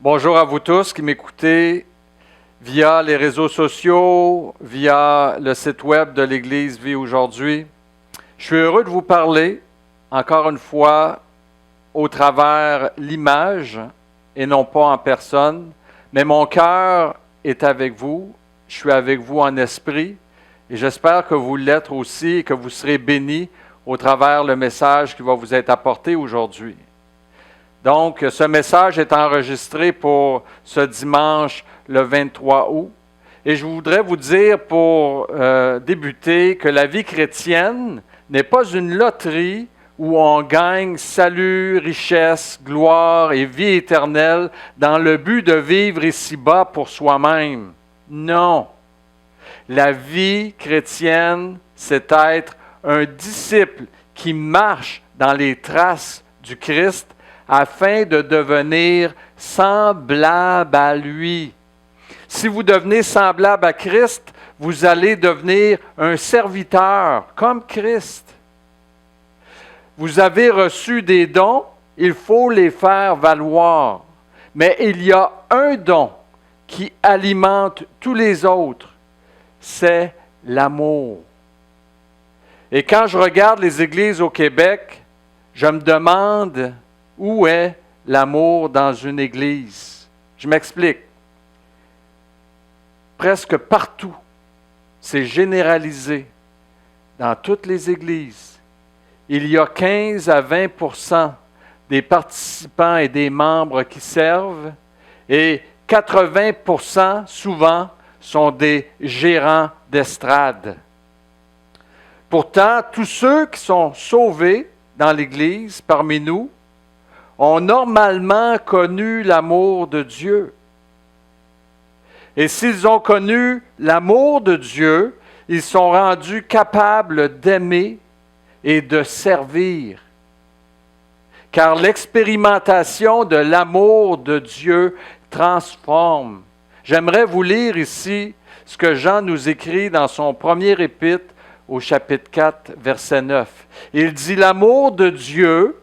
Bonjour à vous tous qui m'écoutez via les réseaux sociaux, via le site web de l'Église Vie aujourd'hui. Je suis heureux de vous parler, encore une fois, au travers l'image et non pas en personne, mais mon cœur est avec vous, je suis avec vous en esprit et j'espère que vous l'êtes aussi et que vous serez bénis au travers le message qui va vous être apporté aujourd'hui. Donc, ce message est enregistré pour ce dimanche, le 23 août. Et je voudrais vous dire, pour débuter, que la vie chrétienne n'est pas une loterie où on gagne salut, richesse, gloire et vie éternelle dans le but de vivre ici-bas pour soi-même. Non. La vie chrétienne, c'est être un disciple qui marche dans les traces du Christ afin de devenir semblable à lui. Si vous devenez semblable à Christ, vous allez devenir un serviteur comme Christ. Vous avez reçu des dons, il faut les faire valoir. Mais il y a un don qui alimente tous les autres, c'est l'amour. Et quand je regarde les églises au Québec, je me demande où est l'amour dans une église. Je m'explique. Presque partout, c'est généralisé dans toutes les églises. Il y a 15 à 20% des participants et des membres qui servent et 80% souvent sont des gérants d'estrade. Pourtant, tous ceux qui sont sauvés dans l'Église parmi nous ont normalement connu l'amour de Dieu. Et s'ils ont connu l'amour de Dieu, ils sont rendus capables d'aimer et de servir. Car l'expérimentation de l'amour de Dieu transforme. J'aimerais vous lire ici ce que Jean nous écrit dans son premier épître au chapitre 4, verset 9. Il dit « L'amour de Dieu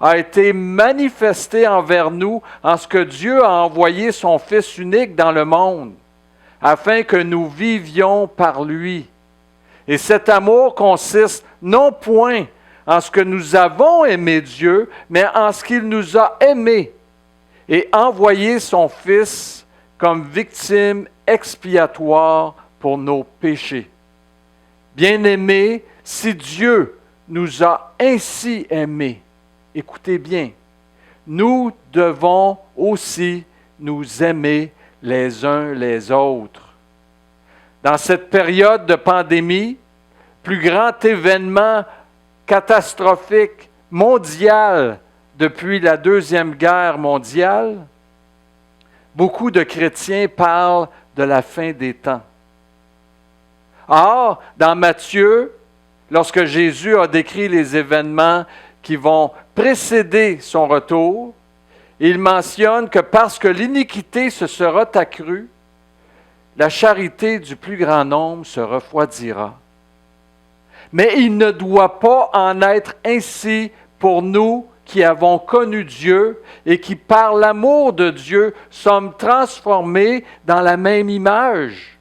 a été manifesté envers nous en ce que Dieu a envoyé son Fils unique dans le monde, afin que nous vivions par lui. Et cet amour consiste non point en ce que nous avons aimé Dieu, mais en ce qu'il nous a aimés et envoyé son Fils comme victime expiatoire pour nos péchés. Bien-aimés, si Dieu nous a ainsi aimés, écoutez bien, nous devons aussi nous aimer les uns les autres. Dans cette période de pandémie, plus grand événement catastrophique mondial depuis la Deuxième Guerre mondiale, beaucoup de chrétiens parlent de la fin des temps. Or, dans Matthieu, lorsque Jésus a décrit les événements qui vont précéder son retour, il mentionne que parce que l'iniquité se sera accrue, la charité du plus grand nombre se refroidira. Mais il ne doit pas en être ainsi pour nous qui avons connu Dieu et qui, par l'amour de Dieu, sommes transformés dans la même image.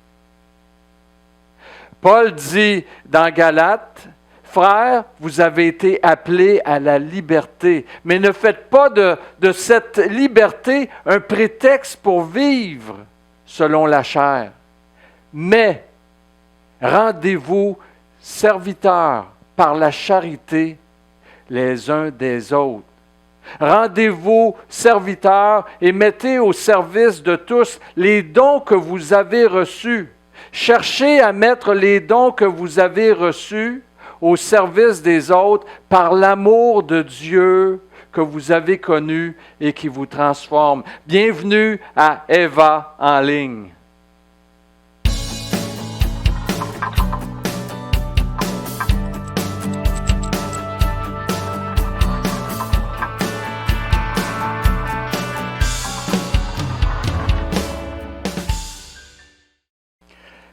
Paul dit dans Galates, « Frères, vous avez été appelés à la liberté, mais ne faites pas de cette liberté un prétexte pour vivre selon la chair. Mais rendez-vous serviteurs par la charité les uns des autres. Rendez-vous serviteurs et mettez au service de tous les dons que vous avez reçus. Cherchez à mettre les dons que vous avez reçus au service des autres par l'amour de Dieu que vous avez connu et qui vous transforme. Bienvenue à Eva en ligne.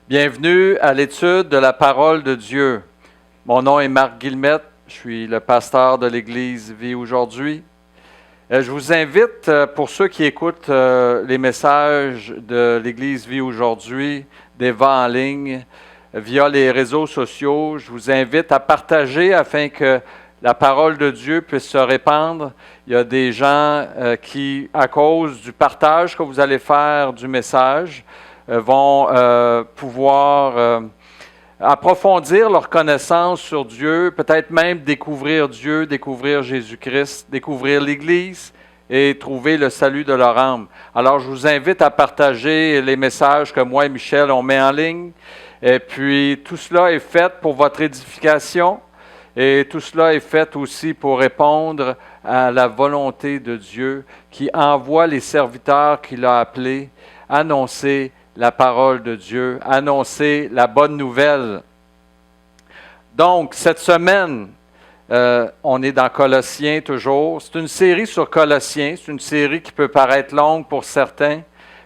Bienvenue à l'étude de la parole de Dieu. Mon nom est Marc Guillemette, je suis le pasteur de l'Église Vie aujourd'hui. Je vous invite, pour ceux qui écoutent les messages de l'Église Vie aujourd'hui, d'Eva en ligne, via les réseaux sociaux, je vous invite à partager afin que la parole de Dieu puisse se répandre. Il y a des gens qui, à cause du partage que vous allez faire du message, vont pouvoir approfondir leur connaissance sur Dieu, peut-être même découvrir Dieu, découvrir Jésus-Christ, découvrir l'Église et trouver le salut de leur âme. Alors, je vous invite à partager les messages que moi et Michel, on met en ligne. Et puis, tout cela est fait pour votre édification et tout cela est fait aussi pour répondre à la volonté de Dieu qui envoie les serviteurs qu'il a appelés annoncer la parole de Dieu, annoncer la bonne nouvelle. Donc, cette semaine, on est dans Colossiens toujours. C'est une série sur Colossiens. C'est une série qui peut paraître longue pour certains,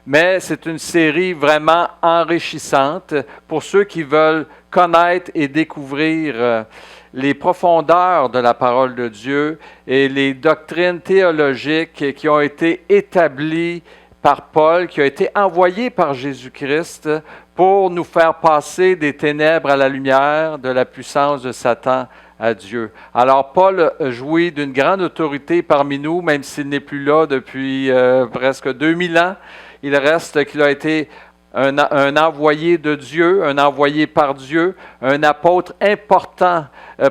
mais c'est une série vraiment enrichissante pour ceux qui veulent connaître et découvrir les profondeurs de la parole de Dieu et les doctrines théologiques qui ont été établies par Paul, qui a été envoyé par Jésus-Christ pour nous faire passer des ténèbres à la lumière, de la puissance de Satan à Dieu. Alors, Paul jouit d'une grande autorité parmi nous, même s'il n'est plus là depuis presque 2000 ans. Il reste qu'il a été un envoyé de Dieu, un envoyé par Dieu, un apôtre important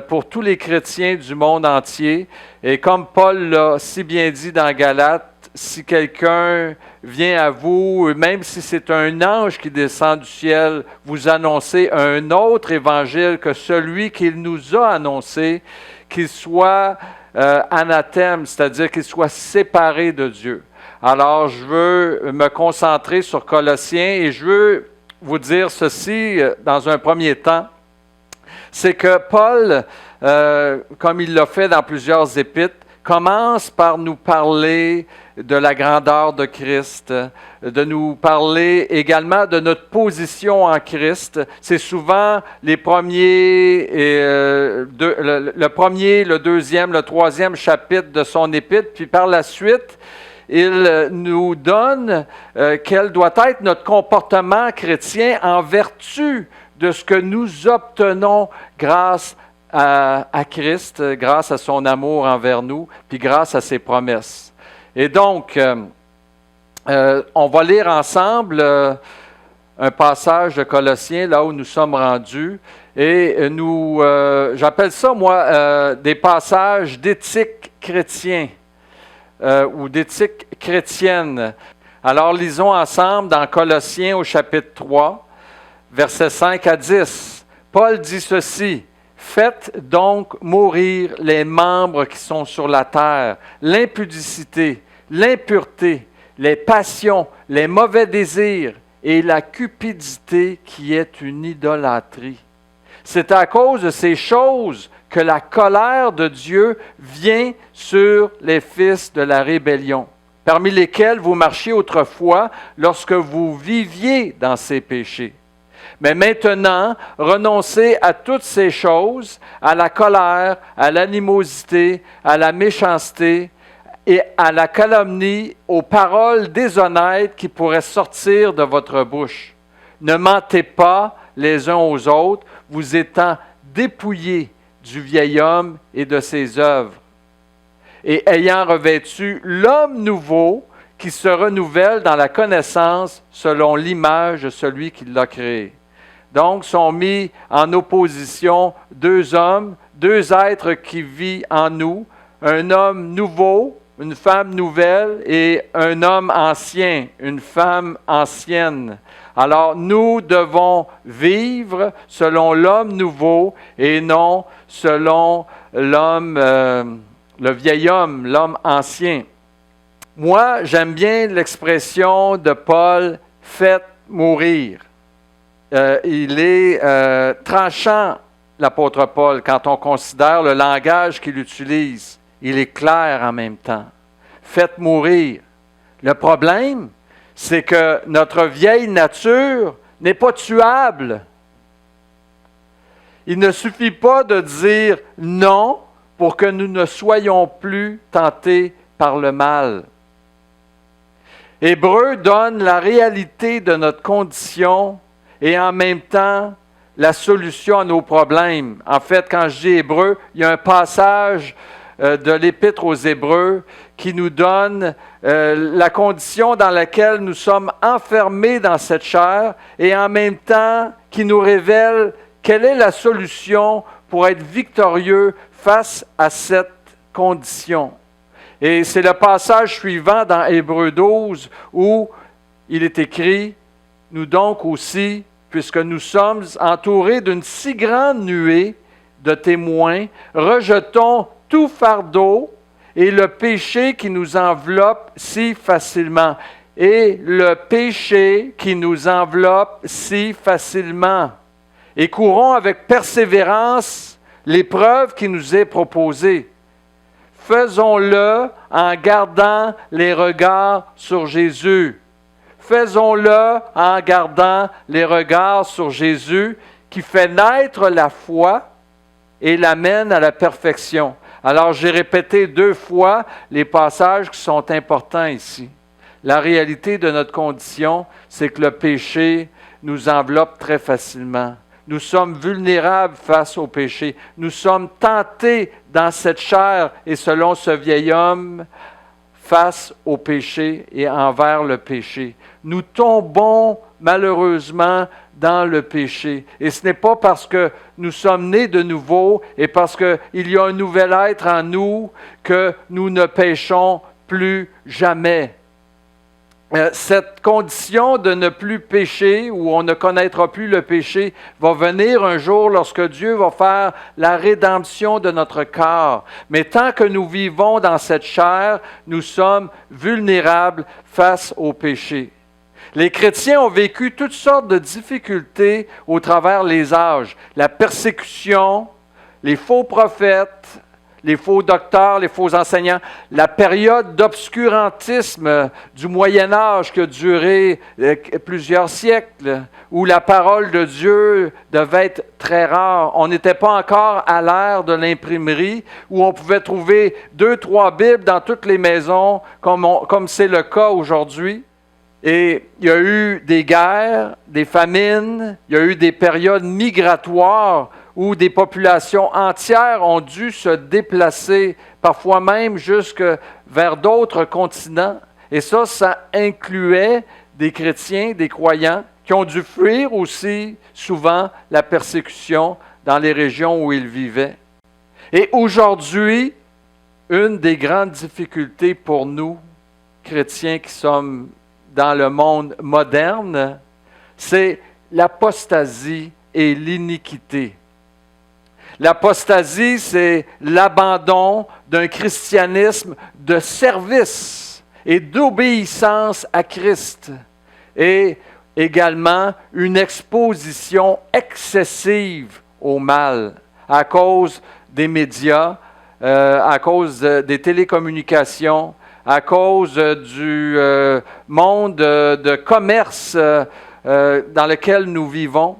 pour tous les chrétiens du monde entier. Et comme Paul l'a si bien dit dans Galates, si quelqu'un vient à vous, même si c'est un ange qui descend du ciel, vous annoncez un autre évangile que celui qu'il nous a annoncé, qu'il soit anathème, c'est-à-dire qu'il soit séparé de Dieu. Alors, je veux me concentrer sur Colossiens et je veux vous dire ceci dans un premier temps. C'est que Paul, comme il l'a fait dans plusieurs épîtres, commence par nous parler de la grandeur de Christ, de nous parler également de notre position en Christ. C'est souvent les premiers, le premier, le deuxième, le troisième chapitre de son épître, puis par la suite, il nous donne quel doit être notre comportement chrétien en vertu de ce que nous obtenons grâce à Christ, grâce à son amour envers nous, puis grâce à ses promesses. Et donc, on va lire ensemble un passage de Colossiens, là où nous sommes rendus, et j'appelle ça, moi, des passages d'éthique chrétien, ou d'éthique chrétienne. Alors, lisons ensemble dans Colossiens au chapitre 3, versets 5 à 10. Paul dit ceci: « Faites donc mourir les membres qui sont sur la terre, l'impudicité, l'impureté, les passions, les mauvais désirs et la cupidité qui est une idolâtrie. C'est à cause de ces choses que la colère de Dieu vient sur les fils de la rébellion, parmi lesquels vous marchiez autrefois lorsque vous viviez dans ces péchés. Mais maintenant, renoncez à toutes ces choses, à la colère, à l'animosité, à la méchanceté et à la calomnie, aux paroles déshonnêtes qui pourraient sortir de votre bouche. Ne mentez pas les uns aux autres, vous étant dépouillés du vieil homme et de ses œuvres, et ayant revêtu l'homme nouveau qui se renouvelle dans la connaissance selon l'image de celui qui l'a créé. » Donc, sont mis en opposition deux hommes, deux êtres qui vivent en nous, un homme nouveau, une femme nouvelle, et un homme ancien, une femme ancienne. Alors, nous devons vivre selon l'homme nouveau et non selon l'homme, le vieil homme, l'homme ancien. Moi, j'aime bien l'expression de Paul, « faites mourir ». Il est tranchant, l'apôtre Paul, quand on considère le langage qu'il utilise. Il est clair en même temps. Faites mourir. Le problème, c'est que notre vieille nature n'est pas tuable. Il ne suffit pas de dire non pour que nous ne soyons plus tentés par le mal. Hébreu donne la réalité de notre condition et en même temps la solution à nos problèmes. En fait, quand je dis Hébreu, il y a un passage de l'Épître aux Hébreux qui nous donne la condition dans laquelle nous sommes enfermés dans cette chair et en même temps qui nous révèle quelle est la solution pour être victorieux face à cette condition. Et c'est le passage suivant dans Hébreux 12 où il est écrit « Nous donc aussi, puisque nous sommes entourés d'une si grande nuée de témoins, rejetons tout fardeau et le péché qui nous enveloppe si facilement. » Et le péché qui nous enveloppe si facilement. Et courons avec persévérance l'épreuve qui nous est proposée. Faisons-le en gardant les regards sur Jésus. Faisons-le en gardant les regards sur Jésus qui fait naître la foi et l'amène à la perfection. Alors, j'ai répété 2 fois les passages qui sont importants ici. La réalité de notre condition, c'est que le péché nous enveloppe très facilement. Nous sommes vulnérables face au péché. Nous sommes tentés dans cette chair et selon ce vieil homme face au péché et envers le péché. Nous tombons malheureusement dans le péché. Et ce n'est pas parce que nous sommes nés de nouveau et parce qu'il y a un nouvel être en nous que nous ne péchons plus jamais. Cette condition de ne plus pécher, où on ne connaîtra plus le péché, va venir un jour lorsque Dieu va faire la rédemption de notre corps. Mais tant que nous vivons dans cette chair, nous sommes vulnérables face au péché. Les chrétiens ont vécu toutes sortes de difficultés au travers les âges. La persécution, les faux prophètes, les faux docteurs, les faux enseignants, la période d'obscurantisme du Moyen Âge qui a duré plusieurs siècles, où la parole de Dieu devait être très rare. On n'était pas encore à l'ère de l'imprimerie, où on pouvait trouver 2-3 Bibles dans toutes les maisons, comme c'est le cas aujourd'hui. Et il y a eu des guerres, des famines, il y a eu des périodes migratoires où des populations entières ont dû se déplacer, parfois même jusque vers d'autres continents. Et ça incluait des chrétiens, des croyants, qui ont dû fuir aussi souvent la persécution dans les régions où ils vivaient. Et aujourd'hui, une des grandes difficultés pour nous, chrétiens qui sommes dans le monde moderne, c'est l'apostasie et l'iniquité. L'apostasie, c'est l'abandon d'un christianisme de service et d'obéissance à Christ. Et également une exposition excessive au mal à cause des médias, à cause des télécommunications, à cause du monde de commerce dans lequel nous vivons.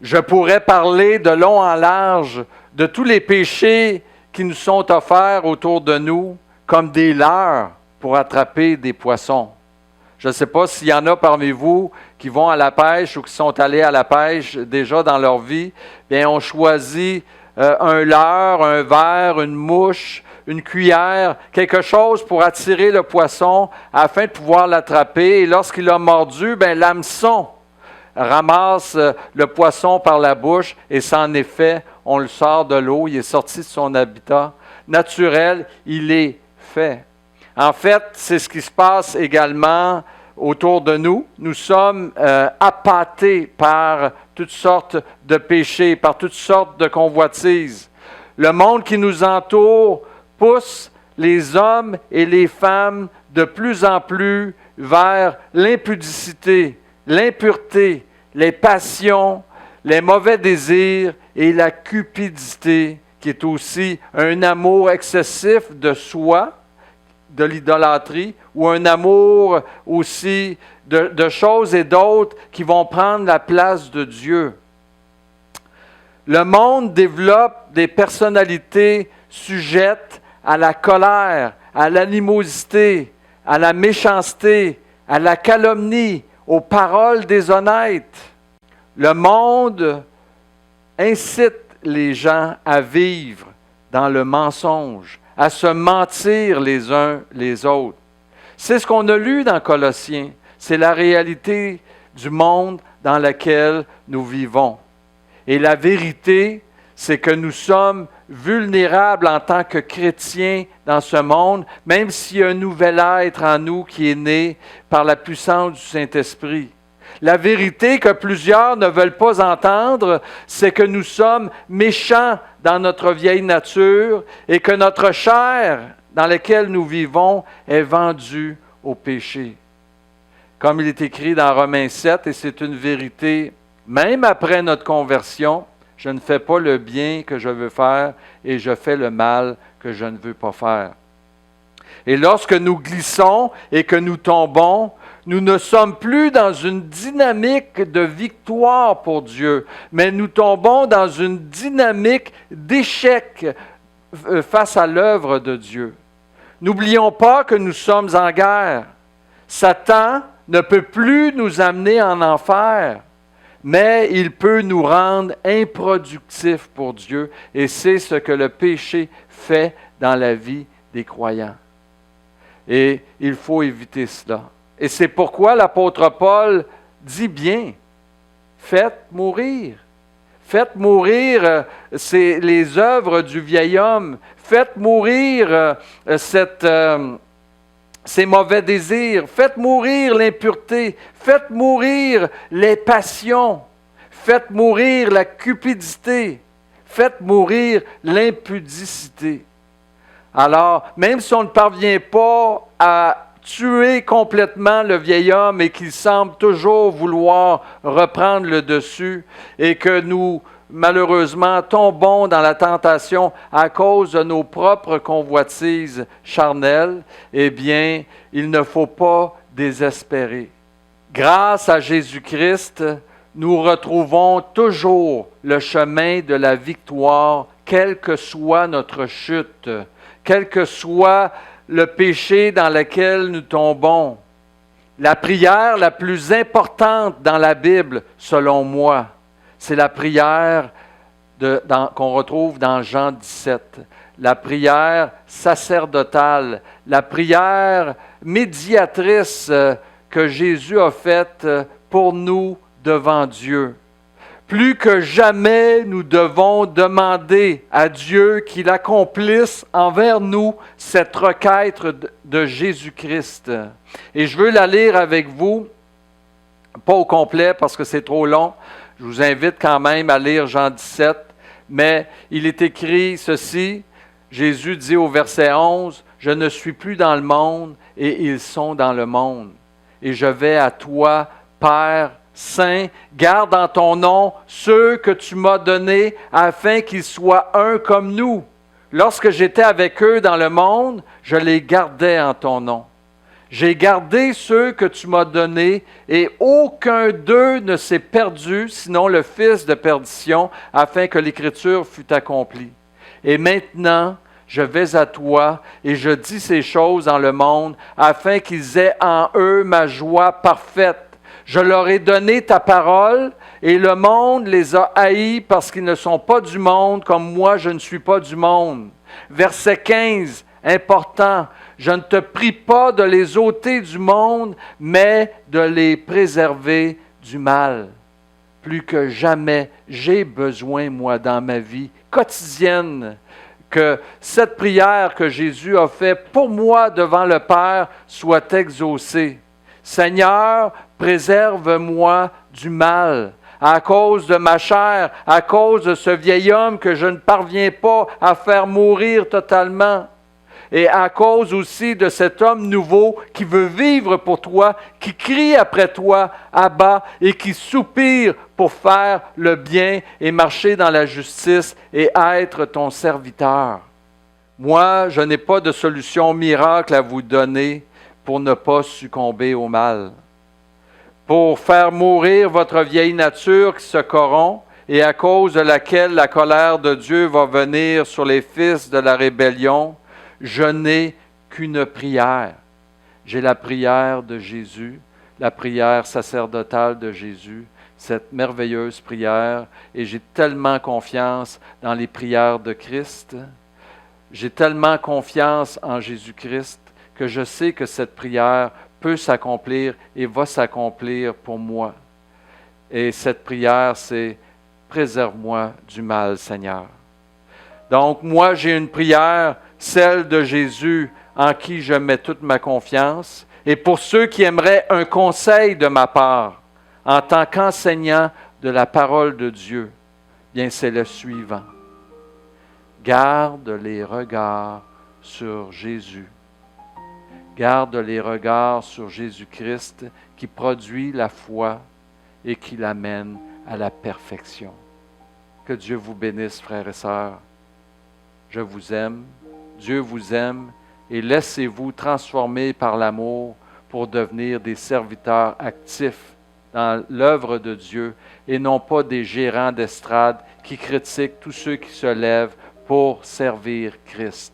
Je pourrais parler de long en large de tous les péchés qui nous sont offerts autour de nous comme des leurres pour attraper des poissons. Je ne sais pas s'il y en a parmi vous qui vont à la pêche ou qui sont allés à la pêche déjà dans leur vie. Bien, on choisit un leurre, un verre, une mouche, une cuillère, quelque chose pour attirer le poisson afin de pouvoir l'attraper. Et lorsqu'il a mordu, bien, l'hameçon ramasse le poisson par la bouche et c'en est fait, on le sort de l'eau, il est sorti de son habitat naturel, il est fait. En fait, c'est ce qui se passe également autour de nous. Nous sommes appâtés par toutes sortes de péchés, par toutes sortes de convoitises. Le monde qui nous entoure pousse les hommes et les femmes de plus en plus vers l'impudicité, l'impureté, les passions, les mauvais désirs et la cupidité, qui est aussi un amour excessif de soi, de l'idolâtrie, ou un amour aussi de choses et d'autres qui vont prendre la place de Dieu. Le monde développe des personnalités sujettes à la colère, à l'animosité, à la méchanceté, à la calomnie, aux paroles déshonnêtes. Le monde incite les gens à vivre dans le mensonge, à se mentir les uns les autres. C'est ce qu'on a lu dans Colossiens. C'est la réalité du monde dans lequel nous vivons. Et la vérité, c'est que nous sommes vulnérables en tant que chrétiens dans ce monde, même s'il y a un nouvel être en nous qui est né par la puissance du Saint-Esprit. La vérité que plusieurs ne veulent pas entendre, c'est que nous sommes méchants dans notre vieille nature et que notre chair dans laquelle nous vivons est vendue au péché. Comme il est écrit dans Romains 7, et c'est une vérité, même après notre conversion, je ne fais pas le bien que je veux faire et je fais le mal que je ne veux pas faire. Et lorsque nous glissons et que nous tombons, nous ne sommes plus dans une dynamique de victoire pour Dieu, mais nous tombons dans une dynamique d'échec face à l'œuvre de Dieu. N'oublions pas que nous sommes en guerre. Satan ne peut plus nous amener en enfer, mais il peut nous rendre improductifs pour Dieu, et c'est ce que le péché fait dans la vie des croyants. Et il faut éviter cela. Et c'est pourquoi l'apôtre Paul dit bien, faites mourir. Faites mourir les œuvres du vieil homme. Faites mourir ces mauvais désirs. Faites mourir l'impureté. Faites mourir les passions. Faites mourir la cupidité. Faites mourir l'impudicité. Alors, même si on ne parvient pas à tuer complètement le vieil homme et qu'il semble toujours vouloir reprendre le dessus et que nous, malheureusement, tombons dans la tentation à cause de nos propres convoitises charnelles, eh bien, il ne faut pas désespérer. Grâce à Jésus-Christ, nous retrouvons toujours le chemin de la victoire, quelle que soit notre chute, quel que soit le péché dans lequel nous tombons. La prière la plus importante dans la Bible, selon moi, c'est la prière qu'on retrouve dans Jean 17. La prière sacerdotale, la prière médiatrice que Jésus a faite pour nous devant Dieu. Plus que jamais, nous devons demander à Dieu qu'il accomplisse envers nous cette requête de Jésus-Christ. Et je veux la lire avec vous, pas au complet parce que c'est trop long. Je vous invite quand même à lire Jean 17, mais il est écrit ceci, Jésus dit au verset 11, « Je ne suis plus dans le monde et ils sont dans le monde. Et je vais à toi, Père, Saint, garde en ton nom ceux que tu m'as donnés afin qu'ils soient un comme nous. Lorsque j'étais avec eux dans le monde, je les gardais en ton nom. J'ai gardé ceux que tu m'as donnés et aucun d'eux ne s'est perdu, sinon le fils de perdition, afin que l'Écriture fût accomplie. Et maintenant, je vais à toi et je dis ces choses dans le monde afin qu'ils aient en eux ma joie parfaite. Je leur ai donné ta parole et le monde les a haïs parce qu'ils ne sont pas du monde comme moi je ne suis pas du monde. » Verset 15, important. « Je ne te prie pas de les ôter du monde, mais de les préserver du mal. » Plus que jamais, j'ai besoin, moi, dans ma vie quotidienne, que cette prière que Jésus a faite pour moi devant le Père soit exaucée. Seigneur, préserve-moi du mal, à cause de ma chair, à cause de ce vieil homme que je ne parviens pas à faire mourir totalement, et à cause aussi de cet homme nouveau qui veut vivre pour toi, qui crie après toi, Abba, et qui soupire pour faire le bien et marcher dans la justice et être ton serviteur. Moi, je n'ai pas de solution miracle à vous donner pour ne pas succomber au mal. Pour faire mourir votre vieille nature qui se corrompt et à cause de laquelle la colère de Dieu va venir sur les fils de la rébellion, je n'ai qu'une prière. J'ai la prière de Jésus, la prière sacerdotale de Jésus, cette merveilleuse prière, et j'ai tellement confiance dans les prières de Christ. J'ai tellement confiance en Jésus-Christ que je sais que cette prière peut s'accomplir et va s'accomplir pour moi. Et cette prière, c'est « Préserve-moi du mal, Seigneur ». Donc, moi, j'ai une prière, celle de Jésus, en qui je mets toute ma confiance. Et pour ceux qui aimeraient un conseil de ma part, en tant qu'enseignant de la parole de Dieu, bien, c'est le suivant. Garde les regards sur Jésus. Garde les regards sur Jésus-Christ qui produit la foi et qui l'amène à la perfection. Que Dieu vous bénisse, frères et sœurs. Je vous aime, Dieu vous aime, et laissez-vous transformer par l'amour pour devenir des serviteurs actifs dans l'œuvre de Dieu et non pas des gérants d'estrade qui critiquent tous ceux qui se lèvent pour servir Christ.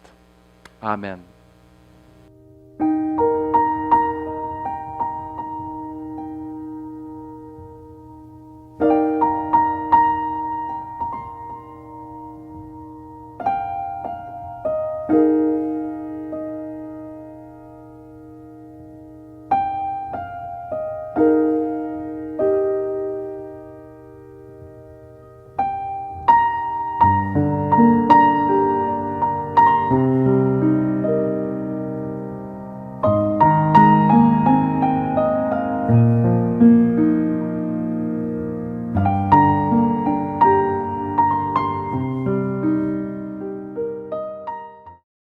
Amen.